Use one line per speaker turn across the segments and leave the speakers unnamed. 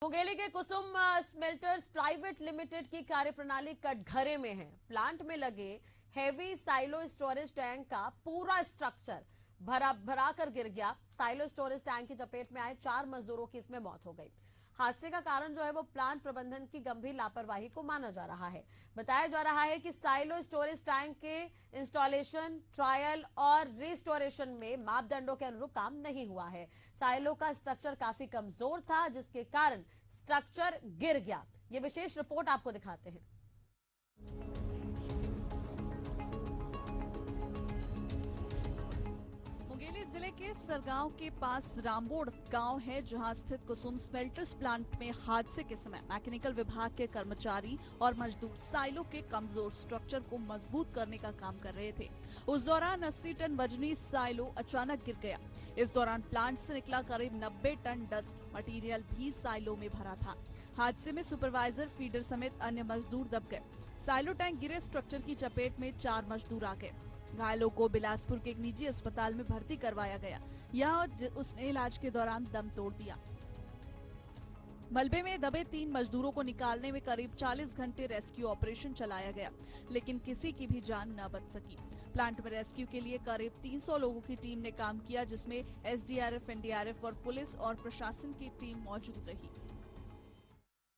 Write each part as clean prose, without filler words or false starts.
मुंगेली के कुसुम smelters private limited की कार्यप्रणाली कटघरे में है। प्लांट में लगे हेवी साइलो स्टोरेज टैंक का पूरा स्ट्रक्चर भरा भरा कर गिर गया। साइलो स्टोरेज टैंक की चपेट में आए 4 मजदूरों की इसमें मौत हो गई। हादसे का कारण जो है वो प्लांट प्रबंधन की गंभीर लापरवाही को माना जा रहा है। बताया जा रहा है कि साइलो स्टोरेज टैंक के इंस्टॉलेशन, ट्रायल और रिस्टोरेशन में मापदंडों के अनुरूप काम नहीं हुआ है। साइलो का स्ट्रक्चर काफी कमजोर था, जिसके कारण स्ट्रक्चर गिर गया। ये विशेष रिपोर्ट आपको दिखाते हैं।
मुंगेली जिले के सरगांव के पास रामबोड़ गांव है, जहां स्थित कुसुम स्मेल्टर्स प्लांट में हादसे के समय मैकेनिकल विभाग के कर्मचारी और मजदूर साइलो के कमजोर स्ट्रक्चर को मजबूत करने का काम कर रहे थे। उस दौरान 80 टन वजनी साइलो अचानक गिर गया। इस दौरान प्लांट से निकला करीब 90 टन डस्ट मटीरियल भी साइलो में भरा था। हादसे में सुपरवाइजर, फीडर समेत अन्य मजदूर दब गए। साइलो टैंक गिरे स्ट्रक्चर की चपेट में 4 मजदूर आ गए। घायलों को बिलासपुर के एक निजी अस्पताल में भर्ती करवाया गया। यहाँ उसने इलाज के दौरान दम तोड़ दिया। मलबे में दबे 3 मजदूरों को निकालने में करीब 40 घंटे रेस्क्यू ऑपरेशन चलाया गया, लेकिन किसी की भी जान न बच सकी। प्लांट में रेस्क्यू के लिए करीब 300 लोगों की टीम ने काम किया, जिसमें एसडीआरएफ, एनडीआरएफ और पुलिस और प्रशासन की टीम मौजूद रही।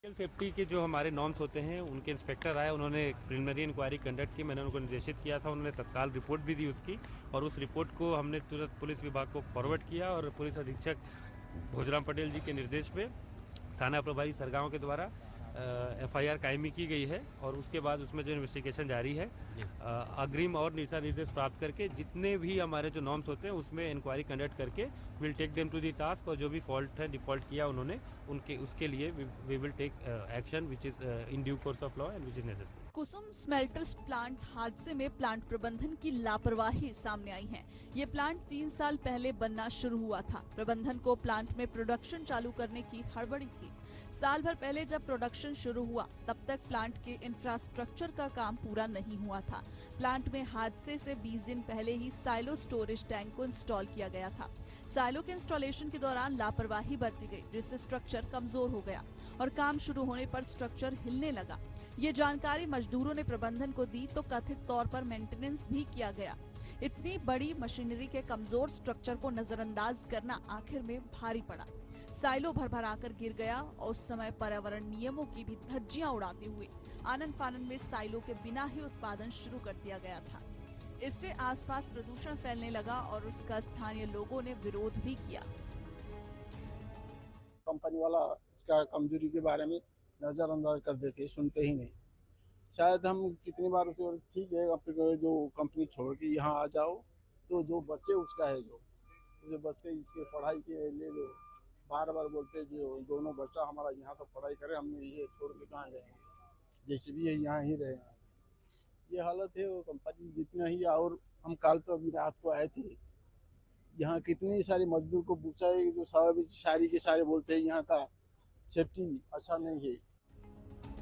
सेफ्टी के जो हमारे नॉर्म्स होते हैं, उनके इंस्पेक्टर आए, उन्होंने प्रिलिमिनरी इंक्वायरी कंडक्ट की। मैंने उनको निर्देशित किया था, उन्होंने तत्काल रिपोर्ट भी दी उसकी, और उस रिपोर्ट को हमने तुरंत पुलिस विभाग को फॉरवर्ड किया और पुलिस अधीक्षक भोजराम पटेल जी के निर्देश पे थाना प्रभारी सरगांव के द्वारा एफआईआर कायमी की गई है, और उसके बाद उसमें जो इन्वेस्टिगेशन जारी है, अग्रिम और दिशा निर्देश प्राप्त करके जितने भी हमारे जो नॉर्म्स होते हैं उसमें इंक्वायरी कंडक्ट करके will take them to the task, और जो भी फॉल्ट है, डिफॉल्ट किया उन्होंने, उनके उसके लिए we will take action which is in due course of law and which is necessary.
Kusum smelters plant हादसे में प्लांट प्रबंधन की लापरवाही सामने आई है। ये प्लांट 3 साल पहले बनना शुरू हुआ था। प्रबंधन को प्लांट में प्रोडक्शन चालू करने की हड़बड़ी थी। साल भर पहले जब प्रोडक्शन शुरू हुआ, तब तक प्लांट के इंफ्रास्ट्रक्चर का काम पूरा नहीं हुआ था। प्लांट में हादसे से 20 दिन पहले ही साइलो स्टोरेज टैंक को इंस्टॉल किया गया था। साइलो के इंस्टॉलेशन के दौरान लापरवाही बरती गई, जिससे स्ट्रक्चर कमजोर हो गया और काम शुरू होने पर स्ट्रक्चर हिलने लगा। ये जानकारी मजदूरों ने प्रबंधन को दी तो कथित तौर पर मेंटेनेंस भी किया गया। इतनी बड़ी मशीनरी के कमजोर स्ट्रक्चर को नजरअंदाज करना आखिर में भारी पड़ा। साइलो भरभरा कर गिर गया और उस समय पर्यावरण नियमों की भी धज्जियां उड़ाते हुए आनन फानन में साइलो के बिना ही उत्पादन शुरू कर दिया गया था। इससे आसपास प्रदूषण फैलने लगा और उसका स्थानीय लोगों ने विरोध भी किया।
कंपनी वाला उसका कमजोरी के बारे में नजरअंदाज कर देते, सुनते ही नहीं। शायद हम कितनी बार उसे ठीक है जो कंपनी छोड़ के यहाँ आ जाओ, तो जो बच्चे उसका है, जो बच्चे इसके पढ़ाई के ले लो, बार बार बोलते जो दोनों बच्चा हमारा यहाँ तो पढ़ाई करे, हमने ये छोड़ के कहाँ जाए, जैसे भी है यहाँ ही रहे। ये हालत है वो कंपनी जितना ही। और हम कल तो अभी रात को आए थे, यहाँ कितनी सारी मजदूर को पूछा है, जो सारी के सारे बोलते हैं यहाँ का सेफ्टी अच्छा नहीं है।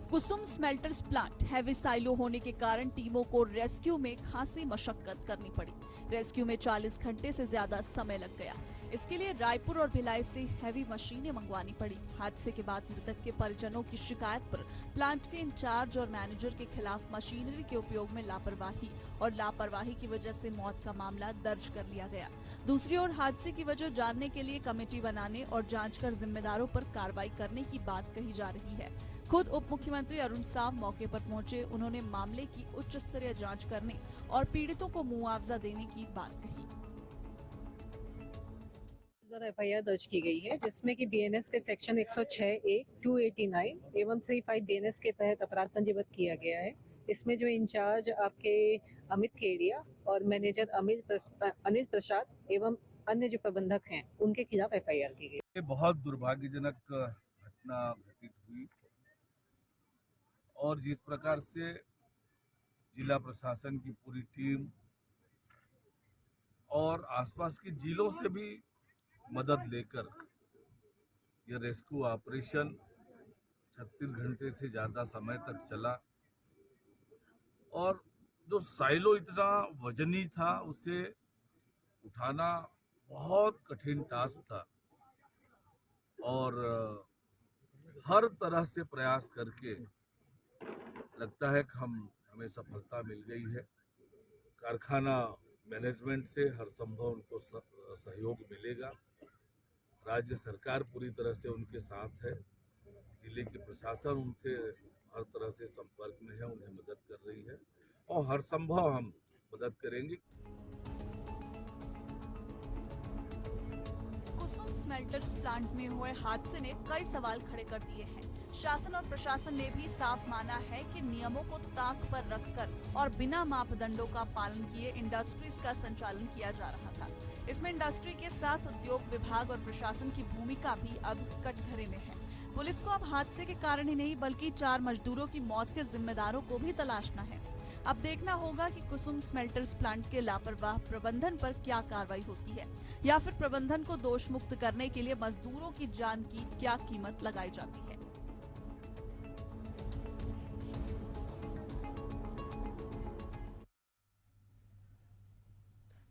कुसुम स्मेल्टर्स प्लांट हैवी साइलो होने के कारण टीमों को रेस्क्यू में खासी मशक्कत करनी पड़ी। रेस्क्यू में 40 घंटे से ज्यादा समय लग गया। इसके लिए रायपुर और भिलाई से हैवी मशीनें मंगवानी पड़ी। हादसे के बाद मृतक के परिजनों की शिकायत पर प्लांट के इंचार्ज और मैनेजर के खिलाफ मशीनरी के उपयोग में लापरवाही की वजह से मौत का मामला दर्ज कर लिया गया। दूसरी ओर हादसे की वजह जानने के लिए कमेटी बनाने और जांच कर जिम्मेदारों पर कार्रवाई करने की बात कही जा रही है। खुद उप मुख्यमंत्री अरुण साव मौके पर पहुंचे। उन्होंने मामले की उच्च स्तरीय जांच करने और पीड़ितों को मुआवजा देने की बात कही।
एफआईआर दर्ज की गई है, जिसमें कि बीएनएस के सेक्शन 106A, 289 एवं 35 बीएनएस के तहत अपराध पंजीबद्ध किया गया है। इसमें जो इंचार्ज आपके अमित केडिया और मैनेजर अनिल प्रसाद एवं अन्य जो प्रबंधक हैं, उनके खिलाफ एफआईआर की गई।
ये बहुत दुर्भाग्यजनक घटना घटित हुई, और जिस प्रकार से जिला प्रशासन की पूरी टीम और आसपास के जिलों से भी मदद लेकर ये रेस्क्यू ऑपरेशन 36 घंटे से ज़्यादा समय तक चला, और जो साइलो इतना वजनी था, उसे उठाना बहुत कठिन टास्क था। और हर तरह से प्रयास करके लगता है कि हमें सफलता मिल गई है। कारखाना मैनेजमेंट से हर संभव उनको सहयोग मिलेगा। राज्य सरकार पूरी तरह से उनके साथ है। जिले की प्रशासन उनसे हर तरह से संपर्क में है, उन्हें मदद कर रही है और हर संभव हम मदद करेंगे।
कुसुम स्मेल्टर्स प्लांट में हुए हादसे ने कई सवाल खड़े कर दिए हैं। शासन और प्रशासन ने भी साफ माना है कि नियमों को ताक पर रखकर और बिना मापदंडों का पालन किए इंडस्ट्रीज का संचालन किया जा रहा था। इसमें इंडस्ट्री के साथ उद्योग विभाग और प्रशासन की भूमिका भी अब कटघरे में है। पुलिस को अब हादसे के कारण ही नहीं बल्कि 4 मजदूरों की मौत के जिम्मेदारों को भी तलाशना है। अब देखना होगा कि कुसुम स्मेल्टर्स प्लांट के लापरवाह प्रबंधन पर क्या कार्रवाई होती है या फिर प्रबंधन को दोष मुक्त करने के लिए मजदूरों की जान की क्या कीमत लगाई जाती है।